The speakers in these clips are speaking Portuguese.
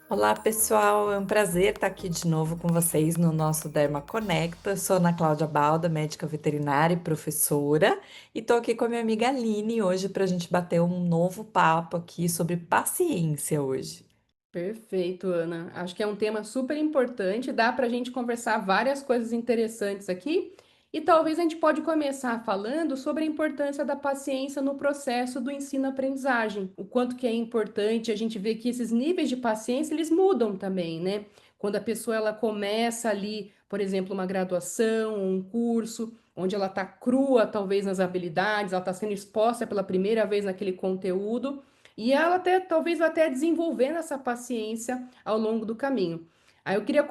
Olá, pessoal. É um prazer estar aqui de novo com vocês no nosso Derma Conecta. Eu sou Ana Cláudia Balda, médica veterinária e professora, e estou aqui com a minha amiga Aline hoje para a gente bater um novo papo aqui sobre paciência hoje. Perfeito, Ana. Acho que é um tema super importante, dá para a gente conversar várias coisas interessantes aqui, e talvez a gente pode começar falando sobre a importância da paciência no processo do ensino-aprendizagem. O quanto que é importante a gente ver que esses níveis de paciência, eles mudam também, né? Quando a pessoa ela começa ali, por exemplo, uma graduação, um curso, onde ela está crua, talvez nas habilidades, ela está sendo exposta pela primeira vez naquele conteúdo. E ela até, talvez até desenvolvendo essa paciência ao longo do caminho. Aí eu queria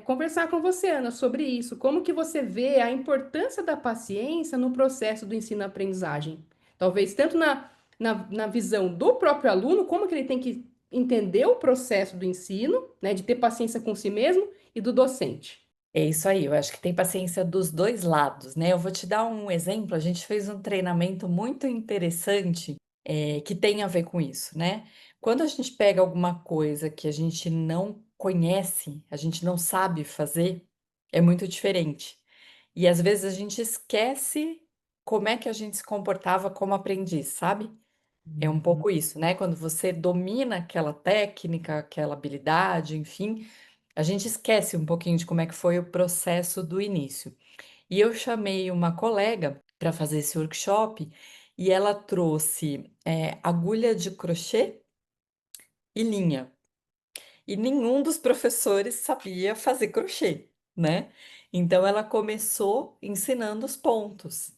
conversar com você, Ana, sobre isso. Como que você vê a importância da paciência no processo do ensino-aprendizagem? Talvez tanto na visão do próprio aluno, como que ele tem que entender o processo do ensino, né, de ter paciência com si mesmo, e do docente. É isso aí, eu acho que tem paciência dos dois lados, né? Eu vou te dar um exemplo. A gente fez um treinamento muito interessante, que tem a ver com isso, né? Quando a gente pega alguma coisa que a gente não conhece, a gente não sabe fazer, é muito diferente. E às vezes a gente esquece como é que a gente se comportava como aprendiz, sabe? É um Uhum. pouco isso, né? Quando você domina aquela técnica, aquela habilidade, enfim, a gente esquece um pouquinho de como é que foi o processo do início. E eu chamei uma colega para fazer esse workshop e ela trouxe agulha de crochê e linha. E nenhum dos professores sabia fazer crochê, né? Então ela começou ensinando os pontos.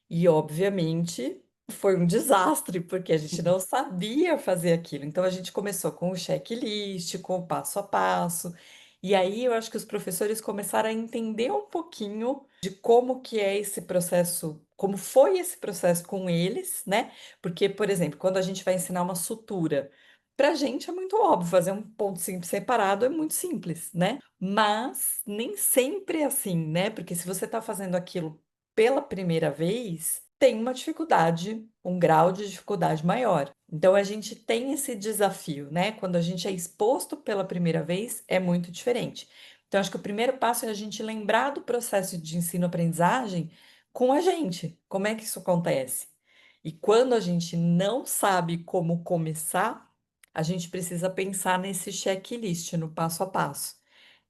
E, obviamente, foi um desastre, porque a gente não sabia fazer aquilo. Então, a gente começou com o checklist, com o passo a passo. E aí, eu acho que os professores começaram a entender um pouquinho de como que é esse processo, como foi esse processo com eles, né? Porque, por exemplo, quando a gente vai ensinar uma sutura, pra gente é muito óbvio, fazer um ponto simples separado é muito simples, né? Mas nem sempre é assim, né? Porque se você está fazendo aquilo pela primeira vez, tem uma dificuldade, um grau de dificuldade maior. Então a gente tem esse desafio, né? Quando a gente é exposto pela primeira vez, é muito diferente. Então acho que o primeiro passo é a gente lembrar do processo de ensino-aprendizagem com a gente. Como é que isso acontece? E quando a gente não sabe como começar, a gente precisa pensar nesse checklist, no passo a passo.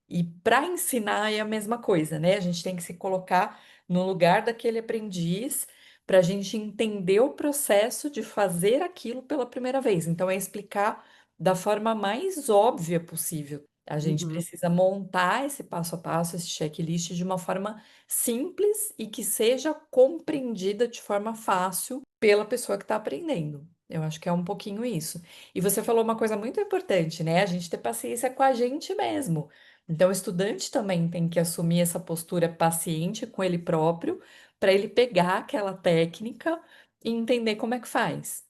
E para ensinar é a mesma coisa, né? A gente tem que se colocar no lugar daquele aprendiz para a gente entender o processo de fazer aquilo pela primeira vez. Então, é explicar da forma mais óbvia possível. A gente Uhum. precisa montar esse passo a passo, esse checklist de uma forma simples e que seja compreendida de forma fácil pela pessoa que está aprendendo. Eu acho que é um pouquinho isso. E você falou uma coisa muito importante, né? A gente ter paciência com a gente mesmo. Então, o estudante também tem que assumir essa postura paciente com ele próprio, para ele pegar aquela técnica e entender como é que faz.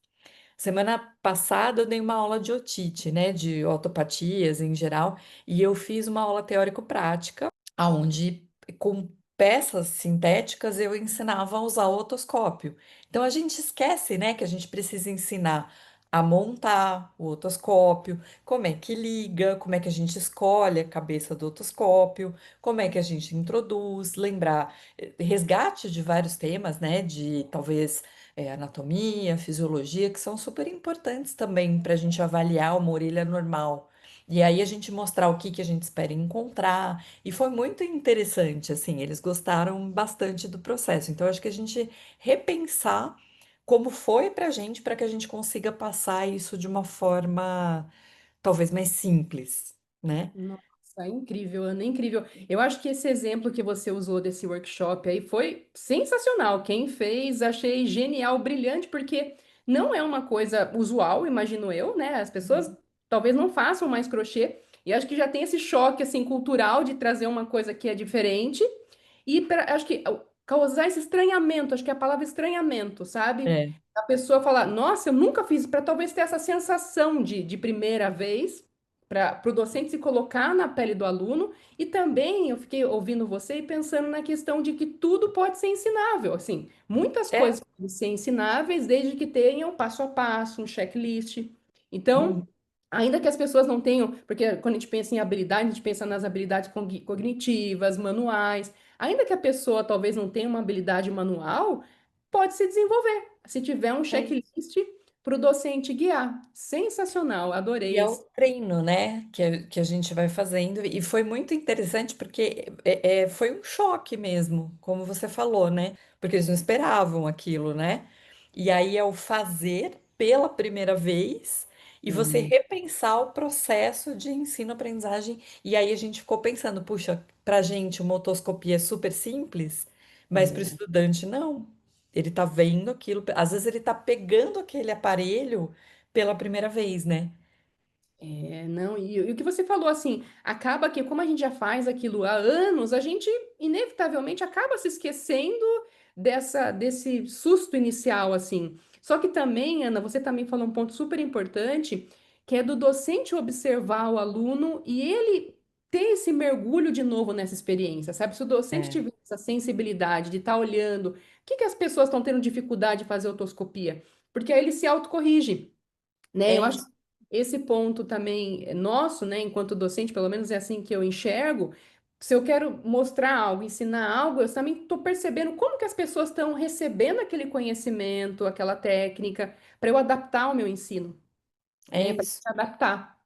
Semana passada eu dei uma aula de otite, né, de otopatias em geral, e eu fiz uma aula teórico-prática, aonde com peças sintéticas eu ensinava a usar o otoscópio. Então a gente esquece, né, que a gente precisa ensinar a montar o otoscópio, como é que liga, como é que a gente escolhe a cabeça do otoscópio, como é que a gente introduz, lembrar, resgate de vários temas, né, de talvez anatomia, fisiologia, que são super importantes também para a gente avaliar uma orelha normal. E aí a gente mostrar o que que a gente espera encontrar. E foi muito interessante, assim, eles gostaram bastante do processo. Então, acho que a gente repensar como foi para a gente, para que a gente consiga passar isso de uma forma talvez mais simples, né? Nossa, é incrível, Ana, é incrível. Eu acho que esse exemplo que você usou desse workshop aí foi sensacional. Quem fez, achei genial, brilhante, porque não é uma coisa usual, imagino eu, né? As pessoas talvez não façam mais crochê, e acho que já tem esse choque assim cultural de trazer uma coisa que é diferente e acho que causar esse estranhamento, acho que é a palavra estranhamento, sabe? É, A pessoa falar, nossa, eu nunca fiz, para talvez ter essa sensação de primeira vez para o docente se colocar na pele do aluno, e também eu fiquei ouvindo você e pensando na questão de que tudo pode ser ensinável, assim, muitas é. coisas podem ser ensináveis desde que tenham passo a passo, um checklist. Então, Uhum. Ainda que as pessoas não tenham, porque quando a gente pensa em habilidade, a gente pensa nas habilidades cognitivas, manuais. Ainda que a pessoa talvez não tenha uma habilidade manual, pode se desenvolver. Se tiver um É checklist para o docente guiar. Sensacional, E adorei é o esse. treino, né, que a gente vai fazendo. E foi muito interessante porque foi um choque mesmo, como você falou, né? Porque eles não esperavam aquilo, né? E aí é o fazer pela primeira vez e você Hum, repensar o processo de ensino-aprendizagem. E aí a gente ficou pensando, puxa, pra gente uma otoscopia é super simples, mas para o é. estudante não. Ele tá vendo aquilo, às vezes ele tá pegando aquele aparelho pela primeira vez, né? É, não, e o que você falou, assim, acaba que, como a gente já faz aquilo há anos, a gente inevitavelmente acaba se esquecendo desse susto inicial, assim. Só que também, Ana, você também falou um ponto super importante, que é do docente observar o aluno e ele ter esse mergulho de novo nessa experiência, sabe? Se o docente É. tiver essa sensibilidade de estar olhando, o que que as pessoas estão tendo dificuldade de fazer otoscopia? Porque aí ele se autocorrige, né? É Eu acho que isso, esse ponto também é nosso, né, enquanto docente, pelo menos é assim que eu enxergo. Se eu quero mostrar algo, ensinar algo, eu também estou percebendo como que as pessoas estão recebendo aquele conhecimento, aquela técnica, para eu adaptar o meu ensino, é né, para isso. adaptar.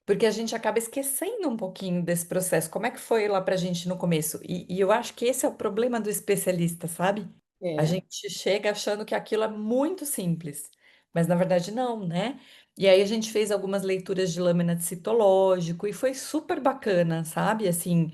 Porque a gente acaba esquecendo um pouquinho desse processo. Como é que foi lá pra gente no começo? E eu acho que esse é o problema do especialista, sabe? A É, gente chega achando que aquilo é muito simples, mas na verdade não, né? E aí a gente fez algumas leituras de lâmina de citológico e foi super bacana, sabe? Assim,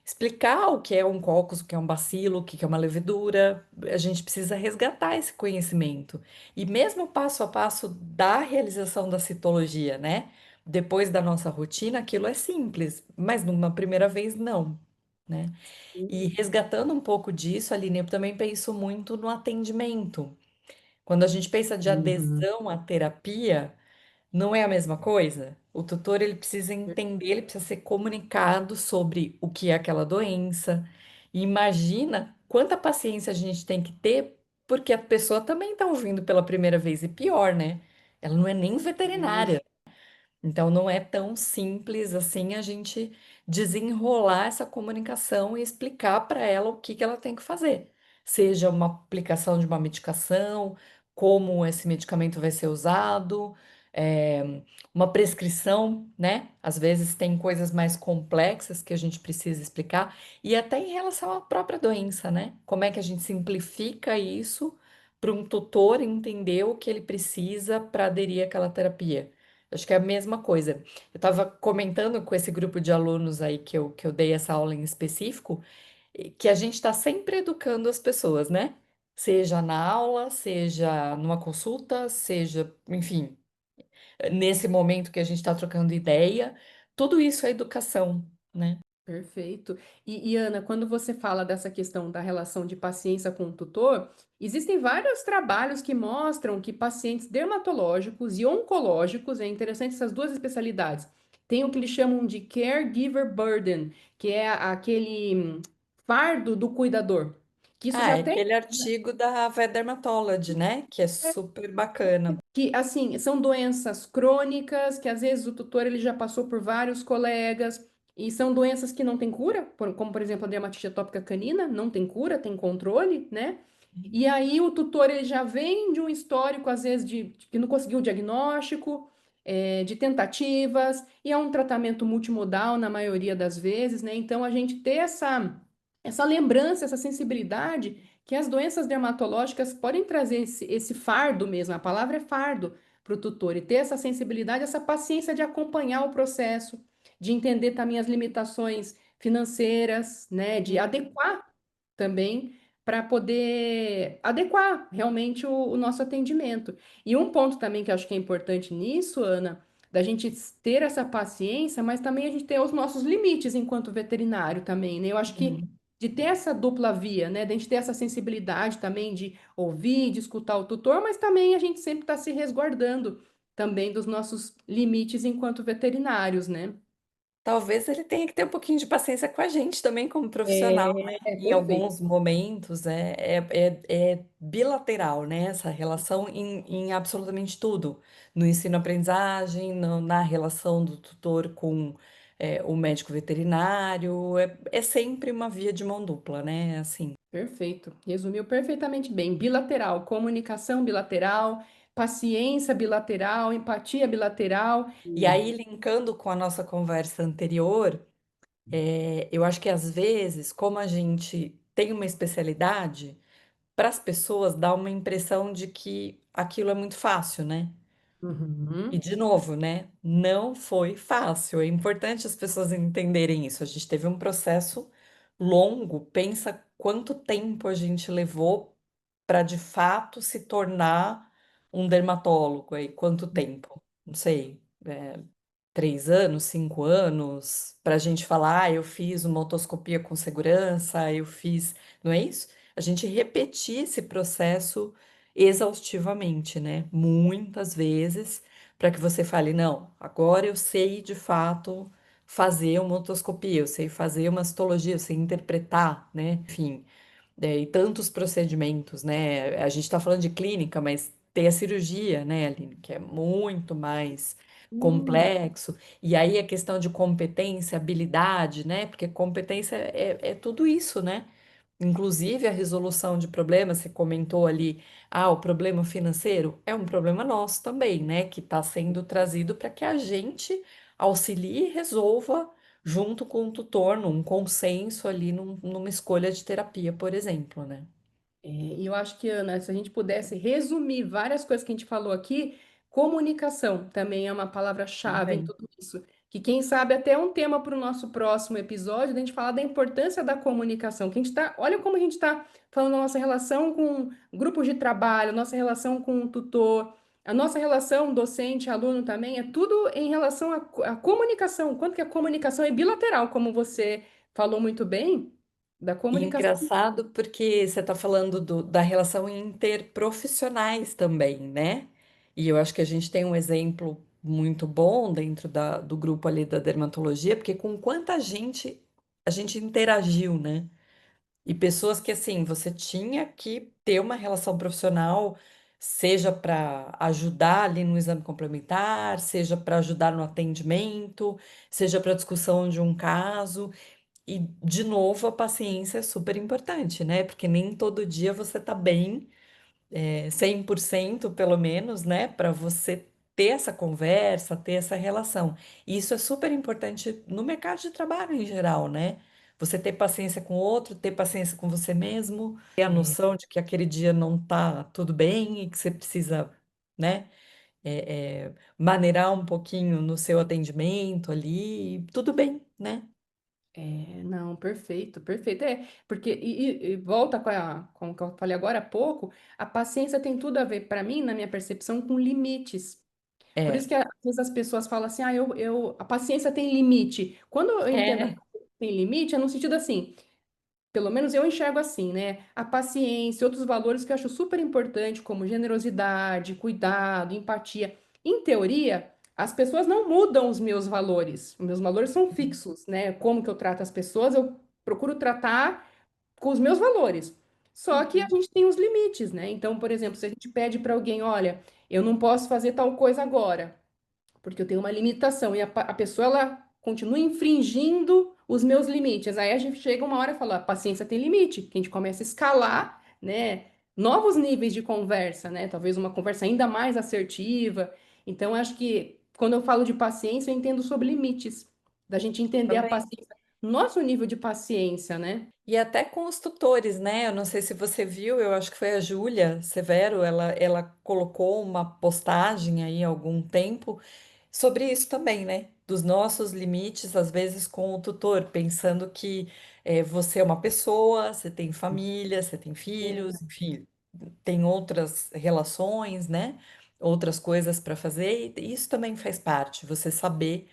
explicar o que é um cocos, o que é um bacilo, o que é uma levedura. A gente precisa resgatar esse conhecimento. E mesmo passo a passo da realização da citologia, né? Depois da nossa rotina, aquilo é simples, mas numa primeira vez não, né? E resgatando um pouco disso, Aline, eu também penso muito no atendimento. Quando a gente pensa de uhum. adesão à terapia, não é a mesma coisa? O tutor ele precisa entender, ele precisa ser comunicado sobre o que é aquela doença. E imagina quanta paciência a gente tem que ter, porque a pessoa também está ouvindo pela primeira vez. E pior, né? Ela não é nem veterinária. Então, não é tão simples assim a gente desenrolar essa comunicação e explicar para ela o que que ela tem que fazer. Seja uma aplicação de uma medicação, como esse medicamento vai ser usado, uma prescrição, né? Às vezes tem coisas mais complexas que a gente precisa explicar, e até em relação à própria doença, né? Como é que a gente simplifica isso para um tutor entender o que ele precisa para aderir àquela terapia? Acho que é a mesma coisa. Eu estava comentando com esse grupo de alunos aí que eu dei essa aula em específico, que a gente está sempre educando as pessoas, né? Seja na aula, seja numa consulta, seja, enfim, nesse momento que a gente está trocando ideia, tudo isso é educação, né? Perfeito. Ana, quando você fala dessa questão da relação de paciência com o tutor, existem vários trabalhos que mostram que pacientes dermatológicos e oncológicos, é interessante essas duas especialidades, têm o que eles chamam de caregiver burden, que é aquele fardo do cuidador, que isso Ah, já é tem. aquele artigo da Vet Dermatology, né? Que é super bacana. Que, assim, são doenças crônicas, que às vezes o tutor ele já passou por vários colegas, e são doenças que não têm cura, como por exemplo a dermatite atópica canina, não tem cura, tem controle, né? E aí o tutor ele já vem de um histórico, às vezes, de que não conseguiu o diagnóstico, de tentativas, e é um tratamento multimodal na maioria das vezes, né? Então a gente ter essa lembrança, essa sensibilidade que as doenças dermatológicas podem trazer esse fardo mesmo, a palavra é fardo para o tutor, e ter essa sensibilidade, essa paciência de acompanhar o processo, de entender também as limitações financeiras, né, de adequar também para poder adequar realmente o nosso atendimento. E um ponto também que eu acho que é importante nisso, Ana, da gente ter essa paciência, mas também a gente ter os nossos limites enquanto veterinário também, né? Eu acho que Uhum. de ter essa dupla via, né? De a gente ter essa sensibilidade também de ouvir, de escutar o tutor, mas também a gente sempre está se resguardando também dos nossos limites enquanto veterinários, né? Talvez ele tenha que ter um pouquinho de paciência com a gente também como profissional, né. Em Perfeito. alguns momentos é bilateral, né, essa relação em absolutamente tudo, no ensino-aprendizagem, no na relação do tutor com, o médico veterinário, é sempre uma via de mão dupla, né, assim. Perfeito. Resumiu perfeitamente bem. Bilateral, comunicação bilateral, paciência bilateral, empatia bilateral. E aí linkando com a nossa conversa anterior, eu acho que às vezes, como a gente tem uma especialidade, para as pessoas dá uma impressão de que aquilo é muito fácil, né. E Uhum. de novo, né, não foi fácil, é importante as pessoas entenderem isso, a gente teve um processo longo, pensa quanto tempo a gente levou para de fato se tornar um dermatólogo, aí quanto tempo? Não sei, 3 anos, 5 anos, para a gente falar: "Ah, eu fiz uma otoscopia com segurança, eu fiz", não é isso? A gente repetir esse processo exaustivamente, né, muitas vezes, para que você fale: "Não, agora eu sei de fato fazer uma otoscopia, eu sei fazer uma citologia, eu sei interpretar", né, enfim. E tantos procedimentos, né, a gente está falando de clínica, mas tem a cirurgia, né, Aline, que é muito mais Hum. complexo, e aí a questão de competência, habilidade, né, porque competência é tudo isso, né, inclusive a resolução de problemas, você comentou ali, o problema financeiro é um problema nosso também, né, que está sendo trazido para que a gente auxilie e resolva junto com o tutor, num consenso ali, numa escolha de terapia, por exemplo, né. E eu acho que, Ana, se a gente pudesse resumir várias coisas que a gente falou aqui, comunicação também é uma palavra-chave em Também. tudo isso. Que quem sabe até é um tema para o nosso próximo episódio, da gente falar da importância da comunicação. Que a gente tá, olha como a gente está falando da nossa relação com grupos de trabalho, nossa relação com o tutor, a nossa relação docente-aluno também, é tudo em relação à comunicação. Quanto que a comunicação é bilateral, como você falou muito bem, da E comunicação. engraçado porque você está falando da relação interprofissionais também, né? E eu acho que a gente tem um exemplo muito bom dentro do grupo ali da dermatologia, porque com quanta gente a gente interagiu, né? E pessoas que, assim, você tinha que ter uma relação profissional, seja para ajudar ali no exame complementar, seja para ajudar no atendimento, seja para discussão de um caso. E, de novo, a paciência é super importante, né? Porque nem todo dia você tá bem, 100% pelo menos, né? Para você ter essa conversa, ter essa relação. E isso é super importante no mercado de trabalho em geral, né? Você ter paciência com o outro, ter paciência com você mesmo, ter a noção de que aquele dia não tá tudo bem e que você precisa, né? Maneirar um pouquinho no seu atendimento ali, e tudo bem, né? Não, perfeito, perfeito. Porque, e volta com o que eu falei agora há pouco, a paciência tem tudo a ver, para mim, na minha percepção, com limites. Por isso É. que às vezes as pessoas falam assim, a paciência tem limite. Quando eu entendo a É. paciência tem limite, é no sentido assim, pelo menos eu enxergo assim, né? A paciência, outros valores que eu acho super importante, como generosidade, cuidado, empatia. Em teoria, as pessoas não mudam os meus valores. Os meus valores são fixos, né? Como que eu trato as pessoas, eu procuro tratar com os meus valores. Só que a Uhum. gente tem os limites, né? Então, por exemplo, se a gente pede para alguém, olha, eu não posso fazer tal coisa agora porque eu tenho uma limitação e a pessoa ela continua infringindo os meus limites. Aí a gente chega uma hora e fala, a paciência tem limite, que a gente começa a escalar, né, novos níveis de conversa, né? Talvez uma conversa ainda mais assertiva. Então acho que quando eu falo de paciência, eu entendo sobre limites, da gente entender a Também. paciência, nosso nível de paciência, né? E até com os tutores, né? Eu não sei se você viu, eu acho que foi a Júlia Severo, ela colocou uma postagem aí há algum tempo sobre isso também, né? Dos nossos limites, às vezes, com o tutor, pensando que você é uma pessoa, você tem família, você tem filhos, enfim, tem outras relações, né? Outras coisas para fazer, e isso também faz parte, você saber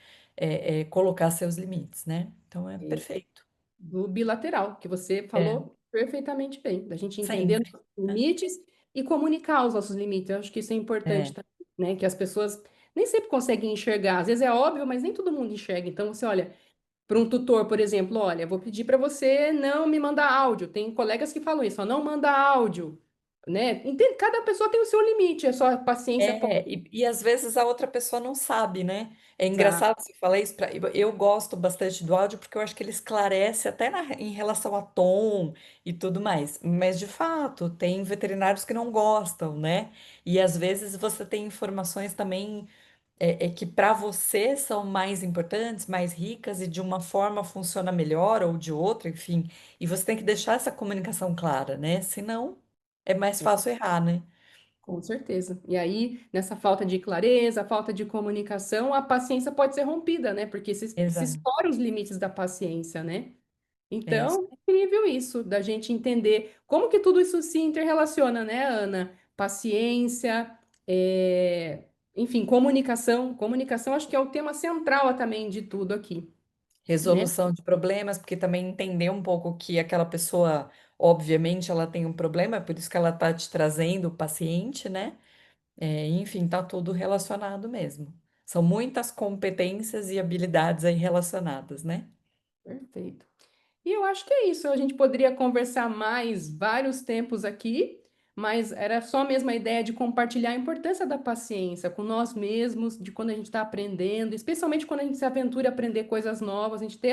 colocar seus limites, né? Então é É, perfeito. do bilateral, que você É, falou perfeitamente bem, da gente entender sempre. os limites e comunicar os nossos limites. Eu acho que isso é É, importante também, né? Que as pessoas nem sempre conseguem enxergar. Às vezes é óbvio, mas nem todo mundo enxerga. Então, você olha para um tutor, por exemplo, olha, vou pedir para você não me mandar áudio. Tem colegas que falam isso, ó, não manda áudio, né? Entende? Cada pessoa tem o seu limite, a sua paciência pode E às vezes a outra pessoa não sabe, né? É usar. engraçado você falar isso. Eu gosto bastante do áudio porque eu acho que ele esclarece até em relação a tom e tudo mais. Mas de fato, tem veterinários que não gostam, né? E às vezes você tem informações também que para você são mais importantes, mais ricas e de uma forma funciona melhor ou de outra, enfim. E você tem que deixar essa comunicação clara, né? Senão é mais fácil errar, né? Com certeza. E aí, nessa falta de clareza, falta de comunicação, a paciência pode ser rompida, né? Porque se Exato. exploram os limites da paciência, né? É isso. Então, é incrível isso, da gente entender como que tudo isso se interrelaciona, né, Ana? Paciência, enfim, comunicação. Comunicação acho que é o tema central também de tudo aqui, né? Resolução de problemas, porque também entender um pouco que aquela pessoa, obviamente, ela tem um problema, é por isso que ela está te trazendo o paciente, né? Enfim, tá tudo relacionado mesmo. São muitas competências e habilidades aí relacionadas, né? Perfeito. E eu acho que é isso. A gente poderia conversar mais vários tempos aqui, mas era só mesmo a ideia de compartilhar a importância da paciência com nós mesmos, de quando a gente está aprendendo, especialmente quando a gente se aventura a aprender coisas novas, a gente ter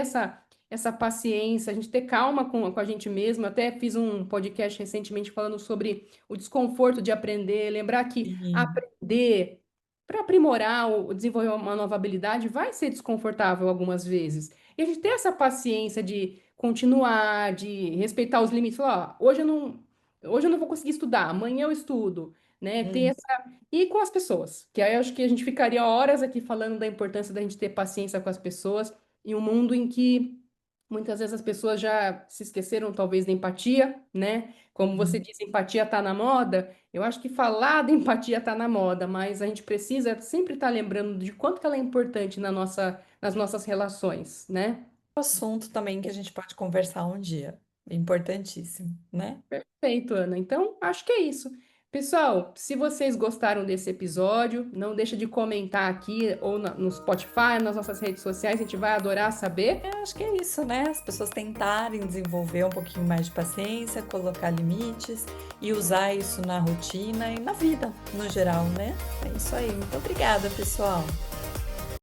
essa paciência, a gente ter calma com a gente mesmo. Eu até fiz um podcast recentemente falando sobre o desconforto de aprender, lembrar que Sim. aprender para aprimorar ou desenvolver uma nova habilidade vai ser desconfortável algumas vezes. E a gente ter essa paciência de continuar, de respeitar os limites, falar, ó, hoje eu não vou conseguir estudar, amanhã eu estudo, né? Ter Hum. essa e com as pessoas, que aí eu acho que a gente ficaria horas aqui falando da importância da gente ter paciência com as pessoas em um mundo em que muitas vezes as pessoas já se esqueceram talvez da empatia, né? Como você Sim. disse, empatia está na moda. Eu acho que falar da empatia está na moda, mas a gente precisa sempre estar lembrando de quanto que ela é importante nas nossas relações, né? Assunto também que a gente pode conversar um dia. Importantíssimo, né? Perfeito, Ana. Então, acho que é isso. Pessoal, se vocês gostaram desse episódio, não deixa de comentar aqui ou no Spotify, nas nossas redes sociais, a gente vai adorar saber. Acho que é isso, né? As pessoas tentarem desenvolver um pouquinho mais de paciência, colocar limites e usar isso na rotina e na vida no geral, né? É isso aí. Muito obrigada, pessoal.